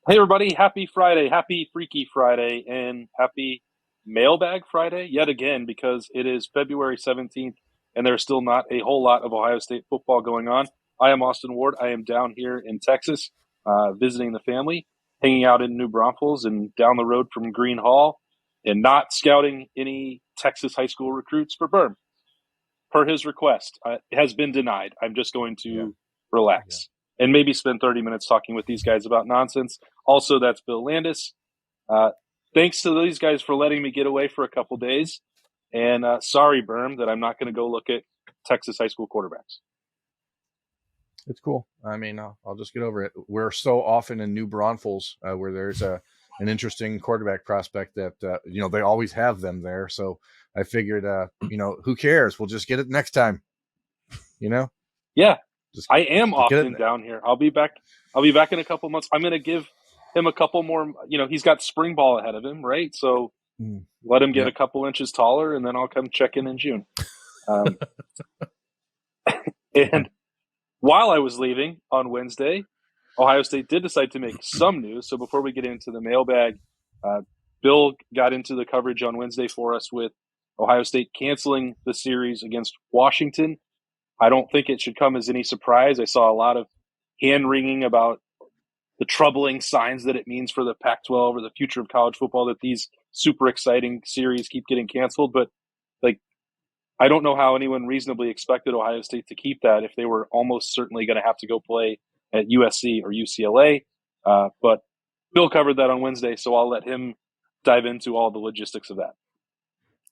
Hey everybody, happy Friday, happy Freaky Friday, and happy Mailbag Friday yet again because it is February 17th and there's still not a whole lot of Ohio State football going on. I am Austin Ward. I am down here in Texas visiting the family, hanging out in New Braunfels and down the road from Green Hall and not scouting any Texas high school recruits for Berm. Per his request, it has been denied. I'm just going Yeah, to yeah. relax and maybe spend 30 minutes talking with these guys about nonsense. Also, that's Bill Landis. Uh, Thanks to these guys for letting me get away for a couple days. And sorry, Berm, that I'm not going to go look at Texas high school quarterbacks. It's cool. I mean, I'll just get over it. We're so often in New Braunfels where there's an interesting quarterback prospect that they always have them there. So I figured, who cares? We'll just get it next time. You know, Yeah, just I am just get often it. down here. I'll be back. I'll be back in a couple months. I'm going to give him a couple more. He's got spring ball ahead of him, right? So let him get a Yep. couple inches taller, and then I'll come check in June. Um, and while I was leaving on Wednesday, Ohio State did decide to make some news. So before we get into the mailbag, uh, Bill got into the coverage on Wednesday for us with Ohio State canceling the series against Washington. I don't think it should come as any surprise. I saw a lot of hand wringing about the troubling signs that it means for the Pac 12 or the future of college football that these super exciting series keep getting canceled. But like, I don't know how anyone reasonably expected Ohio State to keep that if they were almost certainly going to have to go play at USC or UCLA. But Bill covered that on Wednesday, so I'll let him dive into all the logistics of that.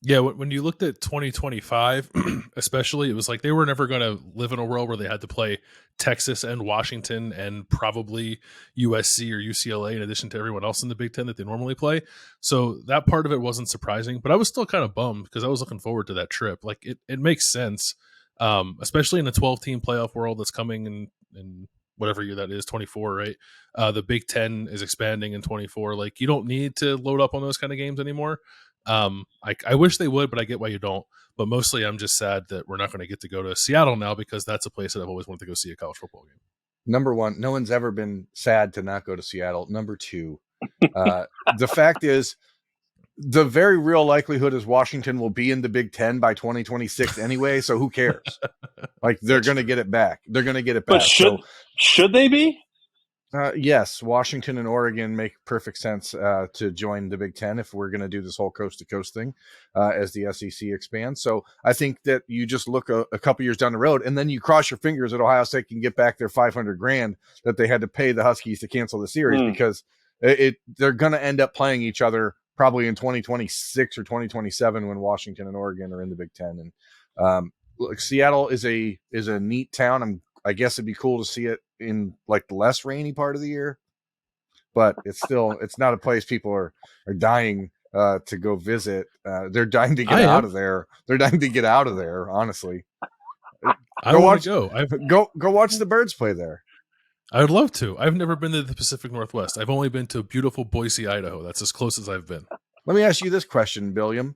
Yeah, when you looked at 2025, especially, it was like they were never going to live in a world where they had to play Texas and Washington and probably USC or UCLA in addition to everyone else in the Big Ten that they normally play. So that part of it wasn't surprising, but I was still kind of bummed because I was looking forward to that trip. Like it makes sense, especially in a 12-team playoff world that's coming in whatever year that is, 24, right? The Big Ten is expanding in 24. Like you don't need to load up on those kind of games anymore. I wish they would, but I get why you don't. But mostly, I'm just sad that we're not going to get to go to Seattle now because that's a place that I've always wanted to go see a college football game. Number one, no one's ever been sad to not go to Seattle. Number two, the fact is, the very real likelihood is Washington will be in the Big Ten by 2026 anyway. So who cares? Like they're going to get it back. They're going to get it But back. should they be? Yes, Washington and Oregon make perfect sense to join the Big Ten if we're going to do this whole coast to coast thing as the SEC expands. So I think that you just look a couple years down the road and then you cross your fingers that Ohio State can get back their $500,000 that they had to pay the Huskies to cancel the series because they're going to end up playing each other probably in 2026 or 2027 when Washington and Oregon are in the Big Ten. And look, Seattle is a neat town. I guess it'd be cool to see it in like the less rainy part of the year, but it's not a place people are dying to go visit. They're dying to get out of there. They're dying to get out of there. Honestly, I want to go watch the Birds play there. I would love to. I've never been to the Pacific Northwest. I've only been to beautiful Boise, Idaho. That's as close as I've been. Let me ask you this question, Billiam.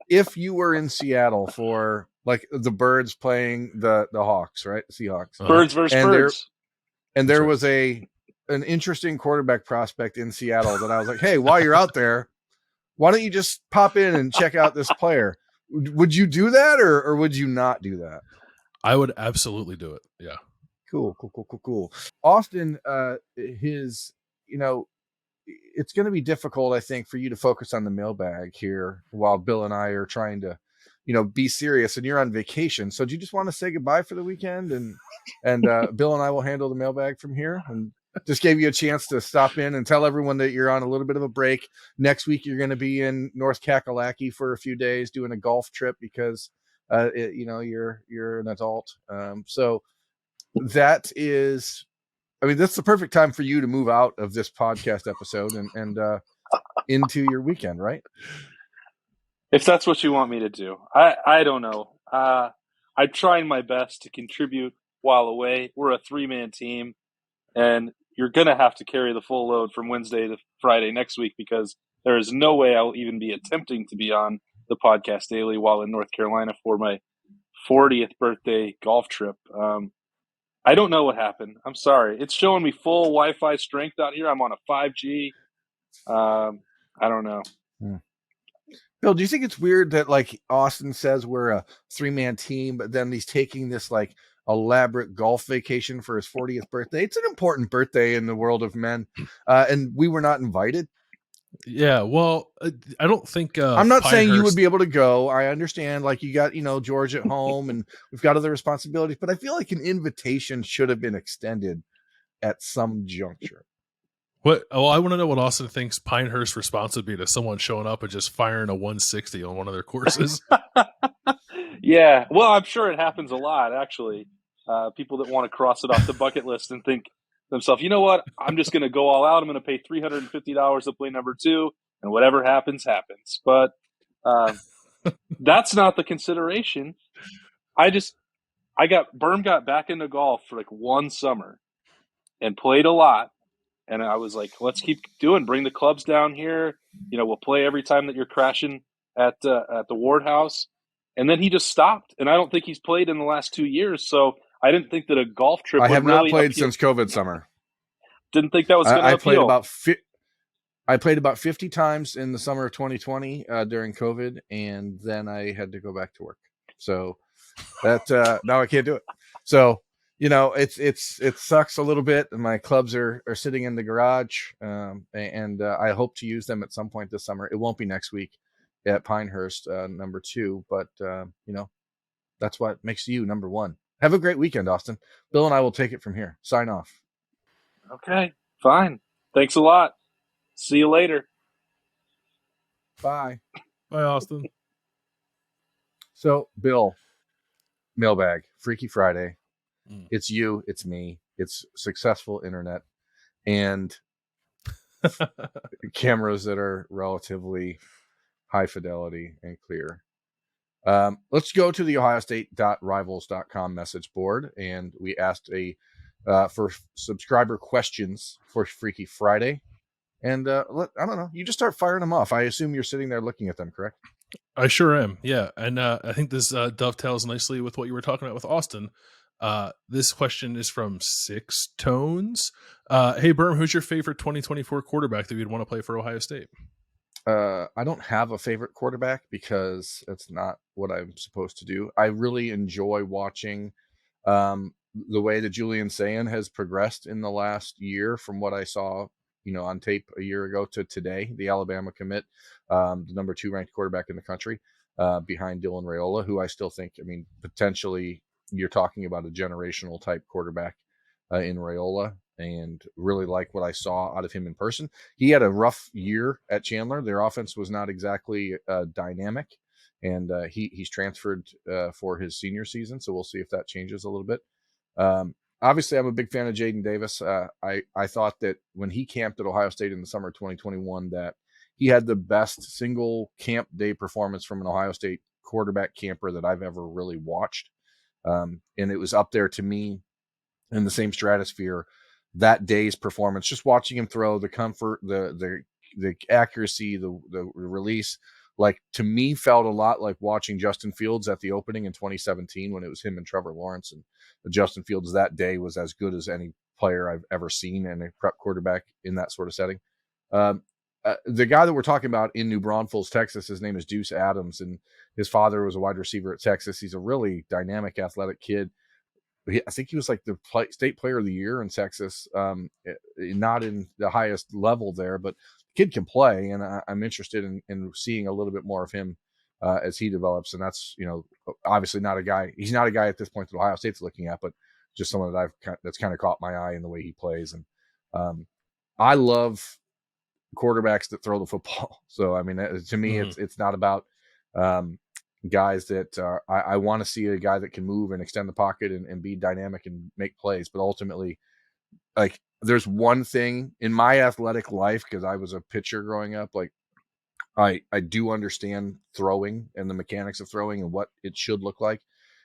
If you were in Seattle for like the Birds playing the Hawks, right? The Seahawks. Birds versus birds. There was an interesting quarterback prospect in Seattle that I was like, hey, while you're out there, why don't you just pop in and check out this player? Would you do that or would you not do that? I would absolutely do it. Yeah. Cool. Austin, it's going to be difficult, I think, for you to focus on the mailbag here while Bill and I are trying to, be serious, and you're on vacation. So do you just want to say goodbye for the weekend and Bill and I will handle the mailbag from here and just gave you a chance to stop in and tell everyone that you're on a little bit of a break. Next week, you're going to be in North Kakalaki for a few days doing a golf trip because, you're an adult. So that is, that's the perfect time for you to move out of this podcast episode and into your weekend, right? If that's what you want me to do. I don't know. I'm trying my best to contribute while away. We're a 3-man team, and you're going to have to carry the full load from Wednesday to Friday next week because there is no way I'll even be attempting to be on the podcast daily while in North Carolina for my 40th birthday golf trip. I don't know what happened. I'm sorry. It's showing me full Wi-Fi strength out here. I'm on a 5G. I don't know. Bill, do you think it's weird that like Austin says we're a 3-man team, but then he's taking this like elaborate golf vacation for his 40th birthday? It's an important birthday in the world of men, and we were not invited. Yeah, well, I don't think I'm not saying you would Pinehurst- be able to go. I understand, like you got George at home, and we've got other responsibilities, but I feel like an invitation should have been extended at some juncture. What? Oh, I want to know what Austin thinks Pinehurst's response would be to someone showing up and just firing a 160 on one of their courses. Yeah, well, I'm sure it happens a lot, actually. People that want to cross it off the bucket list and think themselves, you know what? I'm just going to go all out. I'm going to pay $350 to play number 2, and whatever happens, happens. But that's not the consideration. Berm got back into golf for like one summer and played a lot. And I was like, let's keep doing. Bring the clubs down here. We'll play every time that you're crashing at the Ward House. And then he just stopped. And I don't think he's played in the last 2 years. So I didn't think that a golf trip I would have really not played appeal. since COVID summer. Didn't think that was going to appeal. I played about 50 times in the summer of 2020 during COVID, and then I had to go back to work. So that now I can't do it. So it sucks a little bit. My clubs are sitting in the garage, and I hope to use them at some point this summer. It won't be next week at Pinehurst, number 2, but that's what makes you number 1. Have a great weekend, Austin. Bill and I will take it from here. Sign off. Okay, fine. Thanks a lot. See you later. Bye. Bye, Austin. So, Bill, mailbag, Freaky Friday. It's you, it's me, it's successful internet, and cameras that are relatively high fidelity and clear. Let's go to the ohiostate.rivals.com message board, and we asked for subscriber questions for Freaky Friday. And I don't know, you just start firing them off. I assume you're sitting there looking at them, correct? I sure am. Yeah. And I think this dovetails nicely with what you were talking about with Austin. This question is from Six Tones. Hey, Berm, who's your favorite 2024 quarterback that you'd want to play for Ohio State? I don't have a favorite quarterback because that's not what I'm supposed to do. I really enjoy watching the way that Julian Sayin has progressed in the last year from what I saw on tape a year ago to today. The Alabama commit, the number 2 ranked quarterback in the country, behind Dylan Raiola, who I still think, potentially you're talking about a generational type quarterback in Raiola, and really like what I saw out of him in person. He had a rough year at Chandler. Their offense was not exactly dynamic, and he's transferred for his senior season, so we'll see if that changes a little bit. Obviously, I'm a big fan of Jaden Davis. I thought that when he camped at Ohio State in the summer of 2021 that he had the best single camp day performance from an Ohio State quarterback camper that I've ever really watched. And it was up there to me in the same stratosphere that day's performance, just watching him throw, the comfort, the accuracy, the release, like to me felt a lot like watching Justin Fields at the opening in 2017 when it was him and Trevor Lawrence, and Justin Fields that day was as good as any player I've ever seen and a prep quarterback in that sort of setting. The guy that we're talking about in New Braunfels, Texas, his name is Deuce Adams, and his father was a wide receiver at Texas. He's a really dynamic, athletic kid. I think he was like the state player of the year in Texas, not in the highest level there, but the kid can play, and I'm interested in seeing a little bit more of him as he develops. And that's, obviously not a guy. He's not a guy at this point that Ohio State's looking at, but just someone that that's kind of caught my eye in the way he plays. And I love quarterbacks that throw the football. So, to me, it's not about guys that I want to see a guy that can move and extend the pocket and be dynamic and make plays. But ultimately, like, there's one thing in my athletic life, because I was a pitcher growing up, like I do understand throwing and the mechanics of throwing and what it should look like.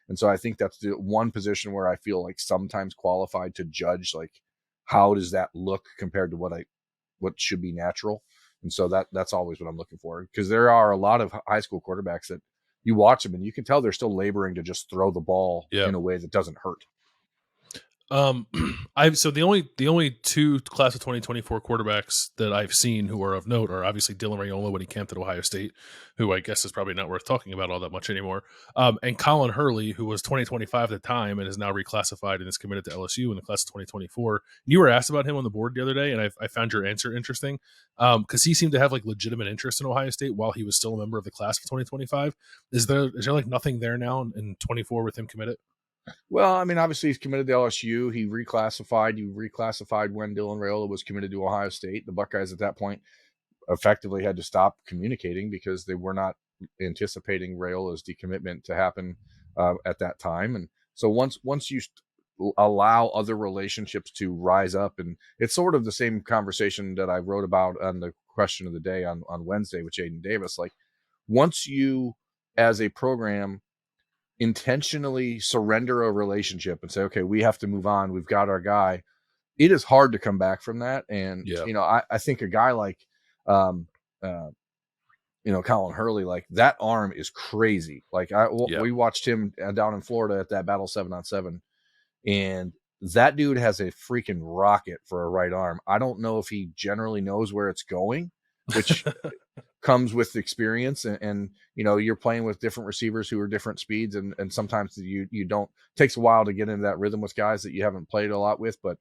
And so I think that's the one position where I feel like sometimes qualified to judge, like, how does that look compared to what should be natural. And so that's always what I'm looking for, because there are a lot of high school quarterbacks that you watch them and you can tell they're still laboring to just throw the ball in a way that doesn't hurt. I've so the only two class of 2024 quarterbacks that I've seen who are of note are obviously Dylan Raiola when he camped at Ohio State, who I guess is probably not worth talking about all that much anymore. And Colin Hurley, who was 2025 at the time and is now reclassified and is committed to LSU in the class of 2024. You were asked about him on the board the other day, and I found your answer interesting because he seemed to have like legitimate interest in Ohio State while he was still a member of the class of 2025. Is there like nothing there now in 24 with him committed? Well, I mean, obviously he's committed to LSU. He reclassified. You reclassified when Dylan Raiola was committed to Ohio State. The Buckeyes at that point effectively had to stop communicating because they were not anticipating Rayola's decommitment to happen at that time. And so once you allow other relationships to rise up, and it's sort of the same conversation that I wrote about on the question of the day on Wednesday with Jaden Davis. Like once you, as a program, intentionally surrender a relationship and say, okay, we have to move on. We've got our guy. It is hard to come back from that. And, I think a guy like, Colin Hurley, like that arm is crazy. Like we watched him down in Florida at that battle 7-on-7, and that dude has a freaking rocket for a right arm. I don't know if he generally knows where it's going, which comes with experience, and you're playing with different receivers who are different speeds, and sometimes you don't, it takes a while to get into that rhythm with guys that you haven't played a lot with. But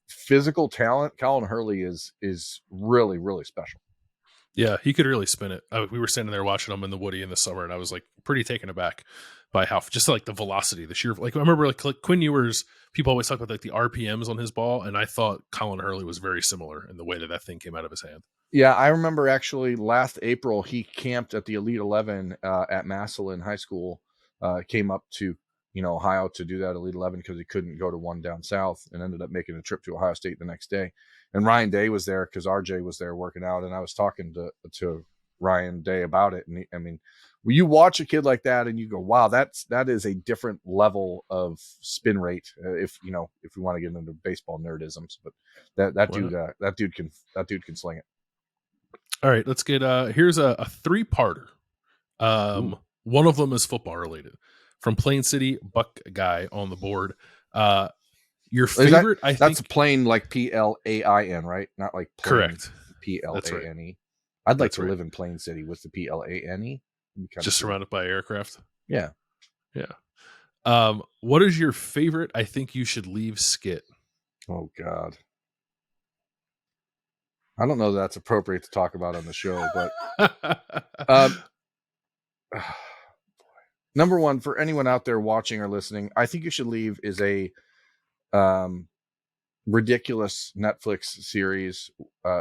physical talent, Colin Hurley is really, really special. Yeah, he could really spin it. We were standing there watching him in the Woody in the summer, and I was like pretty taken aback by how just like the velocity, the sheer. Like I remember like Quinn Ewers. People always talk about like the RPMs on his ball, and I thought Colin Hurley was very similar in the way that thing came out of his hand. Yeah, I remember actually last April he camped at the Elite 11 at Massillon High School. Came up to Ohio to do that Elite 11 because he couldn't go to one down south, and ended up making a trip to Ohio State the next day. And Ryan Day was there because RJ was there working out, and I was talking to Ryan Day about it. And when you watch a kid like that and you go, wow, that is a different level of spin rate. If we want to get into baseball nerdisms, but that dude can sling it. All right, let's get here's a three-parter. One of them is football related. From Plain City, Buck Guy on the board. Your favorite? That's plain like PLAIN, right? Not like plain, correct. PLANE. Right. I'd like to live in Plain City with the PLANE. Just surrounded by aircraft. Yeah. What is your favorite? I think you should leave skit. Oh God. I don't know that that's appropriate to talk about on the show, but number one, for anyone out there watching or listening, I think you should leave is a ridiculous Netflix series.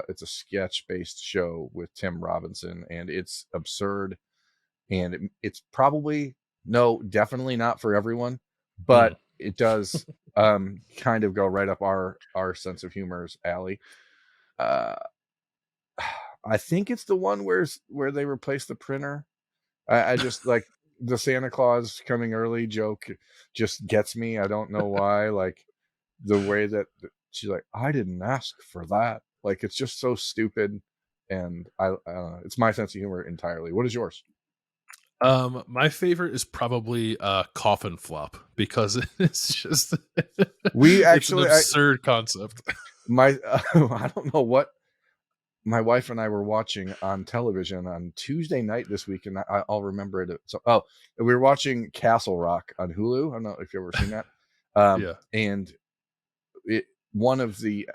It's a sketch-based show with Tim Robinson, and it's absurd, and it's probably definitely not for everyone, but it does kind of go right up our sense of humor's alley. I think it's the one where they replace the printer. I just like the Santa Claus coming early joke just gets me. I don't know why. Like the way that she's like, I didn't ask for that. Like it's just so stupid, and I don't know. It's my sense of humor entirely. What is yours? My favorite is probably Coffin Flop because it's just it's an absurd concept. I don't know what my wife and I were watching on television on Tuesday night this week, and I'll remember it. So, we were watching Castle Rock on Hulu. I don't know if you've ever seen that. And one of the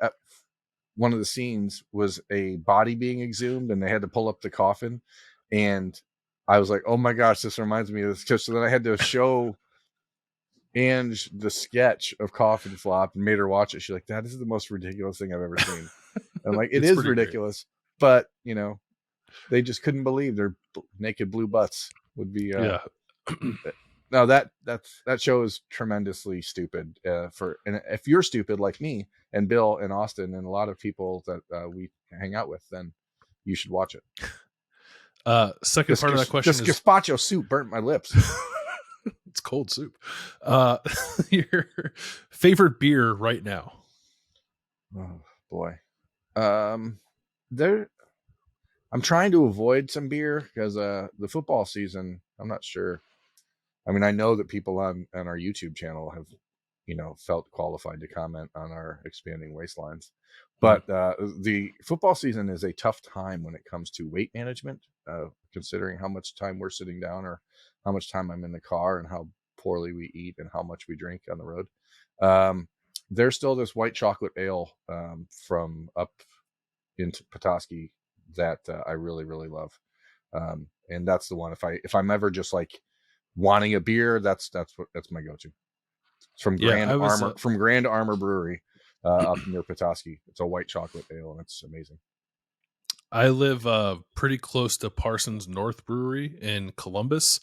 scenes was a body being exhumed, and they had to pull up the coffin, and I was like, oh my gosh, this reminds me of this. So then I had to show Ange the sketch of Coffin Flop and made her watch it. She's like, that is the most ridiculous thing I've ever seen. I'm like, it is ridiculous, great. But they just couldn't believe their naked blue butts would be. No, that show is tremendously stupid. And if you're stupid like me and Bill and Austin and a lot of people that we hang out with, then you should watch it. Second part of that question is gazpacho soup burnt my lips. It's cold soup. Your favorite beer right now? Oh boy. I'm trying to avoid some beer because the football season, I'm not sure. I mean, I know that people on our YouTube channel have felt qualified to comment on our expanding waistlines. But the football season is a tough time when it comes to weight management, considering how much time we're sitting down or how much time I'm in the car and how poorly we eat and how much we drink on the road. There's still this white chocolate ale from up into Petoskey that I really, really love. And that's the one. If I'm ever just like wanting a beer, that's my go-to. It's from Grand Armor Brewery up near Petoskey. It's a white chocolate ale, and it's amazing. I live pretty close to Parsons North Brewery in Columbus,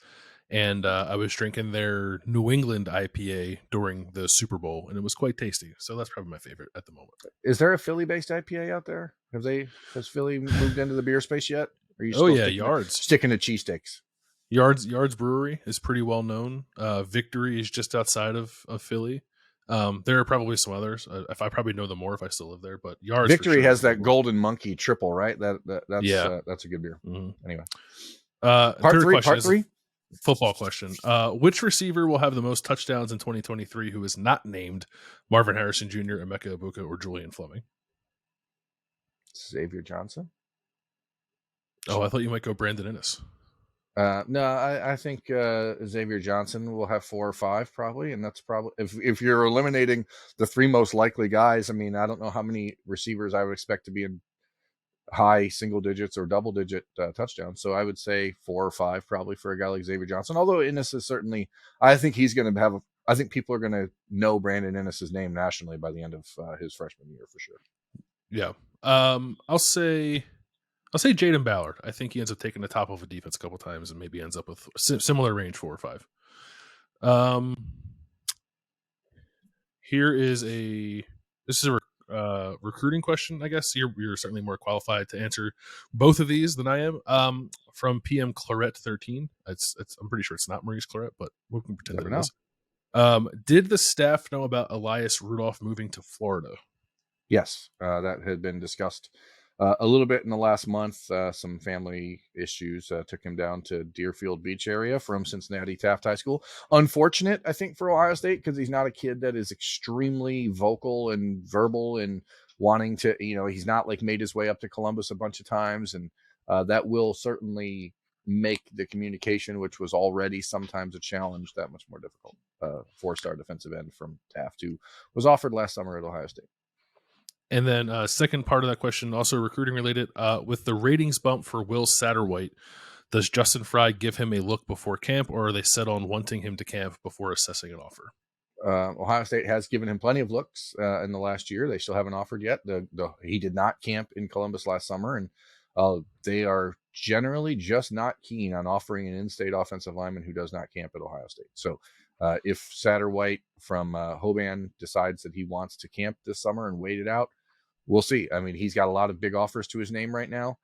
and I was drinking their New England IPA during the Super Bowl, and it was quite tasty. So that's probably my favorite at the moment. Is there a Philly-based IPA out there? Has Philly moved into the beer space yet? Or are you still sticking to cheesesteaks? Yards Brewery is pretty well known. Victory is just outside of Philly. There are probably some others. If I probably know them more if I still live there, but Yards Victory has that Golden Monkey triple, right? That's a good beer. Mm-hmm. Anyway, part three. Football question. Which receiver will have the most touchdowns in 2023 who is not named Marvin Harrison Jr., Emeka Egbuka, or Julian Fleming? Xavier Johnson. Oh, I thought you might go Brandon Inniss. No, I think Xavier Johnson will have 4 or 5 probably, and that's probably if you're eliminating the 3 most likely guys. I mean, I don't know how many receivers I would expect to be in high single digits or double digit touchdowns. So I would say 4 or 5 probably for a guy like Xavier Johnson. Although Inniss is certainly, I think he's going to have. I think people are going to know Brandon Innis's name nationally by the end of his freshman year for sure. Yeah, I'll say Jaden Ballard. I think he ends up taking the top of a defense a couple times and maybe ends up with similar range 4 or 5. Here is this is a recruiting question. I guess you're certainly more qualified to answer both of these than I am. From PM Claret 13. I'm pretty sure it's not Maurice Claret, but we can pretend that it is. Did the staff know about Elias Rudolph moving to Florida? Yes, that had been discussed a little bit in the last month. Some family issues took him down to Deerfield Beach area from Cincinnati Taft High School. Unfortunate, I think, for Ohio State, because he's not a kid that is extremely vocal and verbal and wanting to, he's not like made his way up to Columbus a bunch of times. And that will certainly make the communication, which was already sometimes a challenge, that much more difficult. 4-star defensive end from Taft, who was offered last summer at Ohio State. And then second part of that question, also recruiting related, with the ratings bump for Will Satterwhite, does Justin Fry give him a look before camp, or are they set on wanting him to camp before assessing an offer? Ohio State has given him plenty of looks in the last year. They still haven't offered yet. He did not camp in Columbus last summer, and they are generally just not keen on offering an in-state offensive lineman who does not camp at Ohio State. So if Satterwhite from Hoban decides that he wants to camp this summer and wait it out, we'll see. I mean, he's got a lot of big offers to his name right now.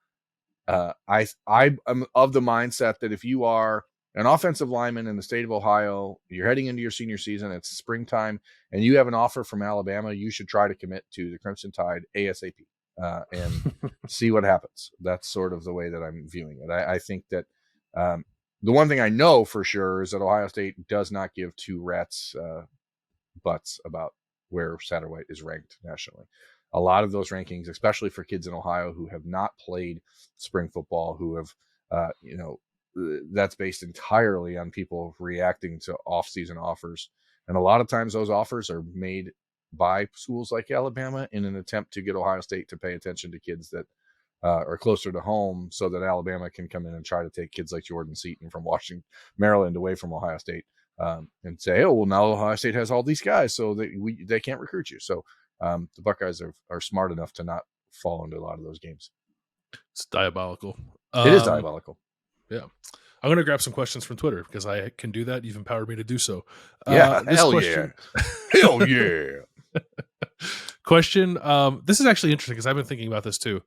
I'm of the mindset that if you are an offensive lineman in the state of Ohio, you're heading into your senior season, it's springtime, and you have an offer from Alabama, you should try to commit to the Crimson Tide ASAP and see what happens. That's sort of the way that I'm viewing it. I think that the one thing I know for sure is that Ohio State does not give 2 rats butts about where Satterwhite is ranked nationally. A lot of those rankings, especially for kids in Ohio who have not played spring football, who have, that's based entirely on people reacting to off-season offers. And a lot of times those offers are made by schools like Alabama in an attempt to get Ohio State to pay attention to kids that are closer to home, so that Alabama can come in and try to take kids like Jordan Seaton from Maryland away from Ohio State and say, oh, well, now Ohio State has all these guys, so they can't recruit you. So the Buckeyes are smart enough to not fall into a lot of those games. It's diabolical. It is diabolical. Yeah. I'm going to grab some questions from Twitter because I can do that. You've empowered me to do so. Yeah. Hell yeah. Hell yeah. Question. This is actually interesting because I've been thinking about this too.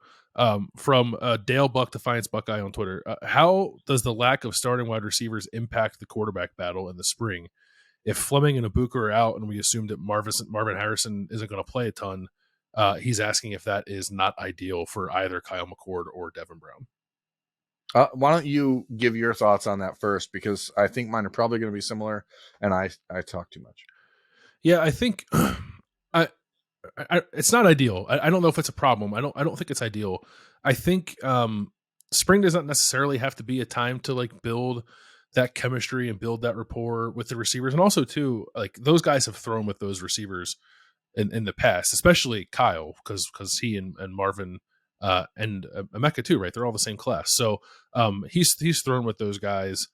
From Dale Buck Defiance Buckeye on Twitter. How does the lack of starting wide receivers impact the quarterback battle in the spring? If Fleming and Egbuka are out, and we assume that Marvin Harrison isn't going to play a ton, he's asking if that is not ideal for either Kyle McCord or Devin Brown. Why don't you give your thoughts on that first? Because I think mine are probably going to be similar, and I talk too much. Yeah, I think it's not ideal. I don't know if it's a problem. I don't think it's ideal. I think spring doesn't necessarily have to be a time to like build that chemistry and build that rapport with the receivers. And also too, like those guys have thrown with those receivers in the past, especially Kyle, because he and Marvin and Emeka too, right? They're all the same class. So he's thrown with those guys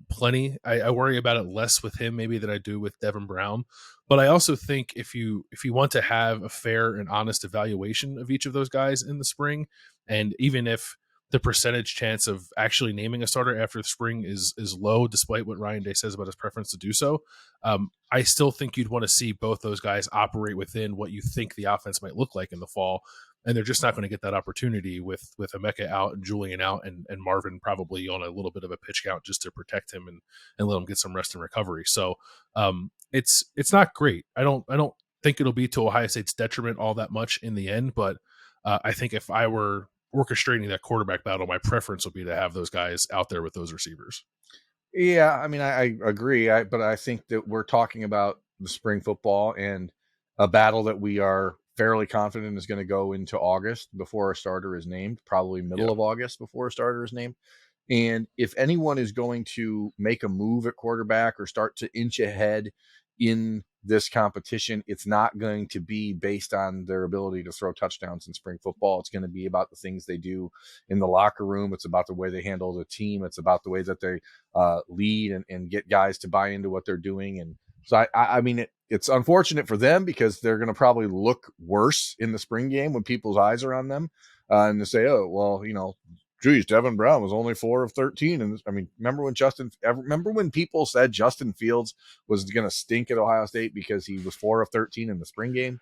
plenty. I worry about it less with him maybe than I do with Devin Brown. But I also think if you want to have a fair and honest evaluation of each of those guys in the spring, and even if the percentage chance of actually naming a starter after the spring is low, despite what Ryan Day says about his preference to do so, I still think you'd want to see both those guys operate within what you think the offense might look like in the fall. And they're just not going to get that opportunity with Emeka out and Julian out and Marvin probably on a little bit of a pitch count just to protect him and let him get some rest and recovery. So it's not great. I don't think it'll be to Ohio State's detriment all that much in the end, but I think if I were orchestrating that quarterback battle, my preference would be to have those guys out there with those receivers. Yeah, I mean, I agree, but I think that we're talking about the spring football and a battle that we are fairly confident is going to go into August before a starter is named, probably middle of August before a starter is named. And if anyone is going to make a move at quarterback or start to inch ahead in this competition, it's not going to be based on their ability to throw touchdowns in spring football. It's going to be about the things they do in the locker room. It's about the way they handle the team. It's about the way that they lead and get guys to buy into what they're doing. And so, I mean, it's unfortunate for them because they're going to probably look worse in the spring game when people's eyes are on them and they say, oh, well, you know, geez, Devin Brown was only 4 of 13. And I mean, remember when people said Justin Fields was going to stink at Ohio State because he was 4 of 13 in the spring game?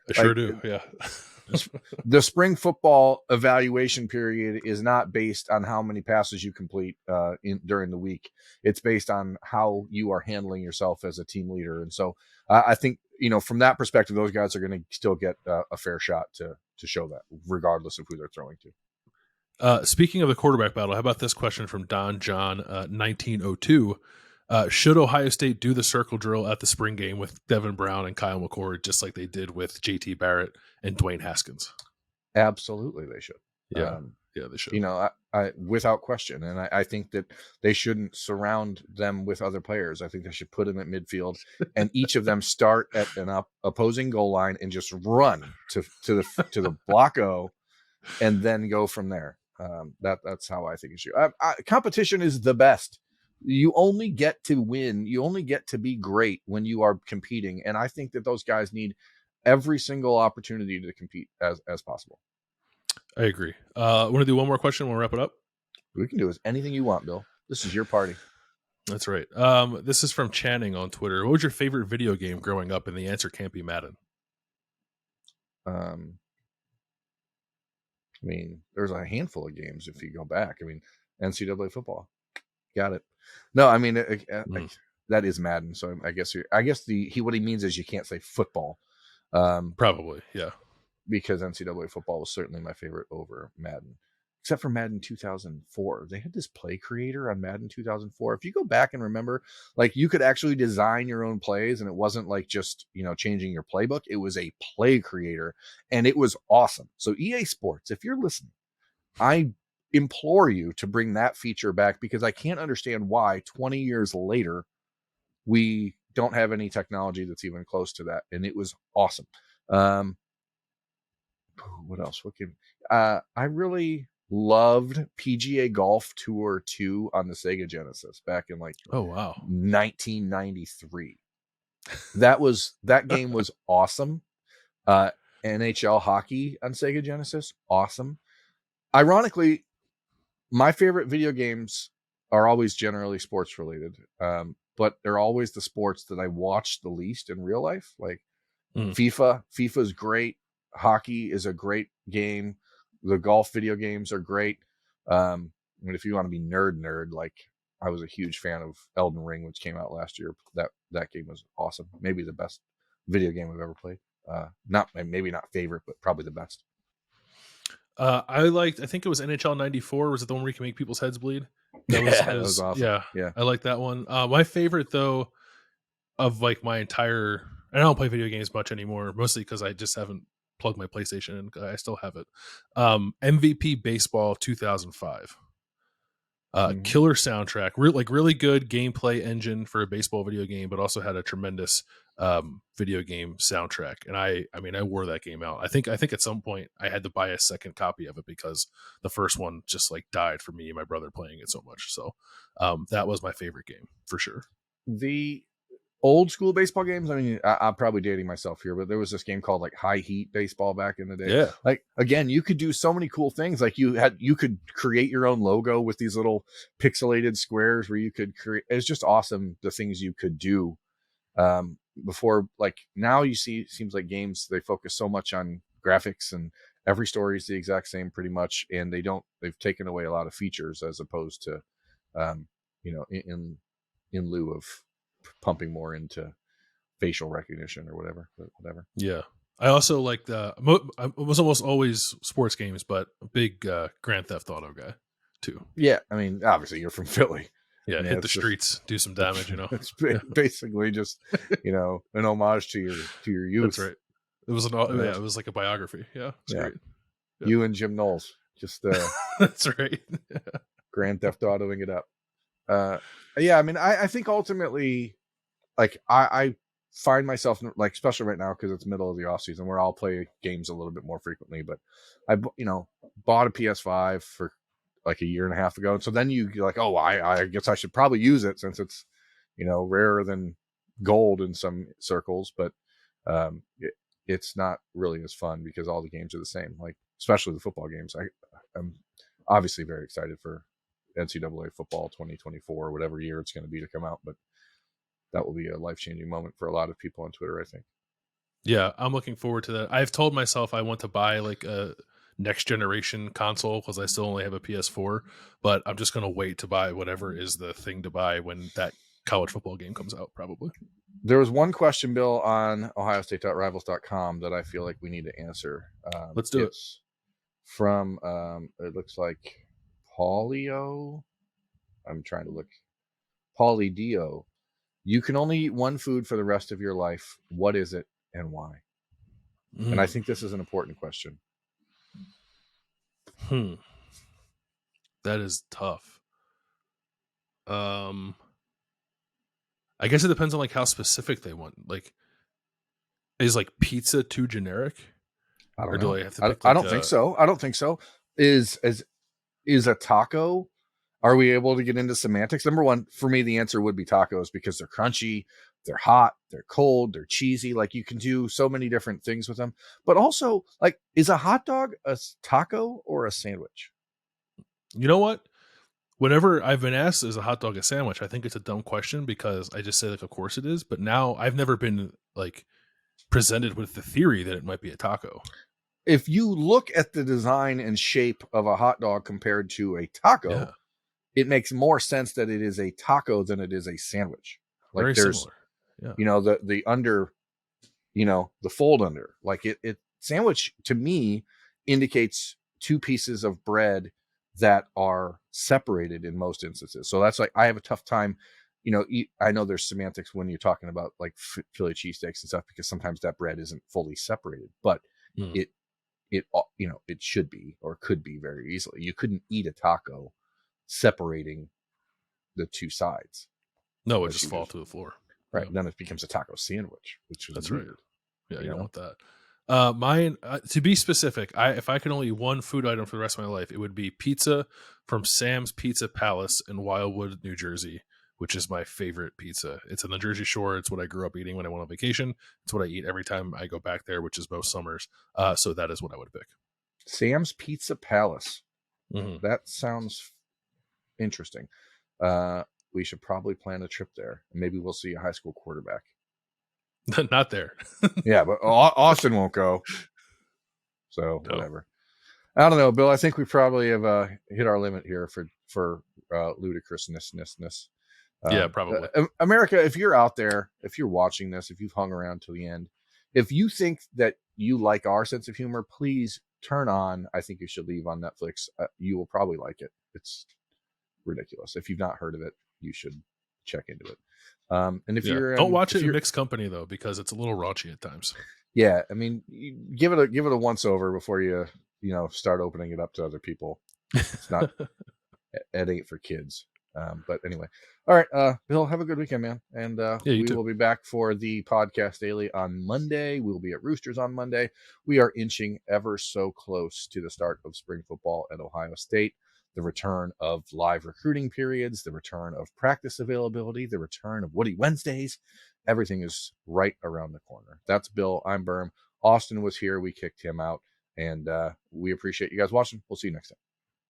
I sure do. Yeah. The spring football evaluation period is not based on how many passes you complete during the week. It's based on how you are handling yourself as a team leader. And so I think, you know, from that perspective, those guys are going to still get a fair shot to show that, regardless of who they're throwing to. Speaking of the quarterback battle, how about this question from Don John 1902? Should Ohio State do the circle drill at the spring game with Devin Brown and Kyle McCord, just like they did with JT Barrett and Dwayne Haskins? Absolutely, they should. Yeah, they should. You know, I without question. And I think that they shouldn't surround them with other players. I think they should put them at midfield and each of them start at an opposing goal line and just run to the block O and then go from there. That's how I think it should. Competition is the best. You only get to win. You only get to be great when you are competing. And I think that those guys need every single opportunity to compete as possible. I agree. Want to do one more question? We'll wrap it up. We can do anything you want, Bill. This is your party. That's right. This is from Channing on Twitter. What was your favorite video game growing up? And the answer can't be Madden. I mean, there's a handful of games if you go back. I mean, NCAA football. Got it. No, I mean, that is Madden. So I guess what he means is you can't say football. Probably, yeah. Because NCAA football was certainly my favorite over Madden. Except for Madden 2004. They had this play creator on Madden 2004. If you go back and remember, like you could actually design your own plays and it wasn't like just, you know, changing your playbook. It was a play creator and it was awesome. So EA Sports, if you're listening, I implore you to bring that feature back because I can't understand why 20 years later we don't have any technology that's even close to that. And it was awesome. What else? I really loved PGA Golf Tour 2 on the Sega Genesis back in 1993. That game was awesome. NHL hockey on Sega Genesis, awesome. Ironically, my favorite video games are always generally sports related, but they're always the sports that I watch the least in real life. Like FIFA is great. Hockey is a great game. The golf video games are great. I mean, if you want to be nerd, like I was a huge fan of Elden Ring, which came out last year. That game was awesome. Maybe the best video game I've ever played. Maybe not favorite, but probably the best. I think it was NHL 94. Was it the one where you can make people's heads bleed? That was awesome. Yeah. I like that one. My favorite though, of like my entire And I don't play video games much anymore, mostly because I just haven't plugged my PlayStation in. I still have it. MVP Baseball 2005. Killer soundtrack, really good gameplay engine for a baseball video game, but also had a tremendous video game soundtrack. And I mean, I wore that game out. I think at some point I had to buy a second copy of it because the first one just like died for me and my brother playing it so much. So that was my favorite game for sure. The old school baseball games, I mean, I'm probably dating myself here, but there was this game called like High Heat Baseball back in the day. Yeah. Like, again, you could do so many cool things. Like you could create your own logo with these little pixelated squares where you could create. It's just awesome the things you could do. Before, like, now you see, it seems like games, they focus so much on graphics and every story is the exact same pretty much. And they've taken away a lot of features as opposed to, in lieu of pumping more into facial recognition or whatever. Yeah. I also like I was almost always sports games, but a big Grand Theft Auto guy too. Yeah. I mean, obviously you're from Philly. Yeah. Hit the streets, do some damage, It's basically just, an homage to your youth. That's right. It was it was like a biography. Yeah. It's great. Yeah. You and Jim Knowles. Just that's right. Grand Theft Autoing it up. Yeah, I mean, I think ultimately, like, I find myself, like, especially right now because it's middle of the off season where I'll play games a little bit more frequently, but I bought a PS5 for like a year and a half ago, and so then you're like, oh, I guess I should probably use it since it's rarer than gold in some circles, but it's not really as fun because all the games are the same, like especially the football games. I'm obviously very excited for NCAA football 2024, whatever year it's going to be to come out, but that will be a life-changing moment for a lot of people on Twitter, I think. Yeah, I'm looking forward to that. I've told myself I want to buy like a next generation console because I still only have a PS4, but I'm just going to wait to buy whatever is the thing to buy when that college football game comes out, probably. There was one question, Bill, on ohiostate.rivals.com that I feel like we need to answer. Let's do it. From, it looks like Paulio. I'm trying to look. Paulie Dio. You can only eat one food for the rest of your life. What is it and why? And I think this is an important question. That is tough. I guess it depends on like how specific they want. Like, is like pizza too generic? I don't know. Do I have to pick I don't think so. I don't think so. Is a taco? Are we able to get into semantics? Number one, for me, the answer would be tacos because they're crunchy, they're hot, they're cold, they're cheesy. Like, you can do so many different things with them. But also, like, is a hot dog a taco or a sandwich? You know what? Whenever I've been asked, is a hot dog a sandwich? I think it's a dumb question because I just say like, of course it is. But now I've never been like presented with the theory that it might be a taco. If you look at the design and shape of a hot dog compared to a taco, it makes more sense that it is a taco than it is a sandwich. Like, very there's, similar. The under, the fold under, like it sandwich to me indicates two pieces of bread that are separated in most instances. So that's like, I have a tough time, I know there's semantics when you're talking about like Philly cheesesteaks and stuff, because sometimes that bread isn't fully separated, but it should be, or could be very easily. You couldn't eat a taco separating the two sides. No, it just fall to the floor. Right. Then it becomes a taco sandwich, which is weird. Right. Yeah, you don't want that. Mine, to be specific, if I could only eat one food item for the rest of my life, it would be pizza from Sam's Pizza Palace in Wildwood, New Jersey, which is my favorite pizza. It's in the Jersey Shore. It's what I grew up eating when I went on vacation. It's what I eat every time I go back there, which is most summers. So that is what I would pick. Sam's Pizza Palace. Mm-hmm. That sounds interesting. We should probably plan a trip there. Maybe we'll see a high school quarterback. Not there. Yeah, but Austin won't go. So whatever. I don't know, Bill. I think we probably have hit our limit here for ludicrousness. Yeah, probably. America, if you're out there, if you're watching this, if you've hung around till the end, if you think that you like our sense of humor, please turn on I Think You Should Leave on Netflix. You will probably like it. It's ridiculous. If you've not heard of it, you should check into it. And if Yeah. you're Don't watch if it in you're, mixed company though, because it's a little raunchy at times. yeah, I mean, you give it a once over before you start opening it up to other people. It's not it ain't for kids. But anyway, all right, Bill, have a good weekend, man. And Yeah, you we too. will be back for the podcast daily on Monday. We'll be at Roosters on Monday. We are inching ever so close to the start of spring football at Ohio State, the return of live recruiting periods, the return of practice availability, the return of Woody Wednesdays. Everything is right around the corner. That's Bill. I'm Berm. Austin was here. We kicked him out. And we appreciate you guys watching. We'll see you next time.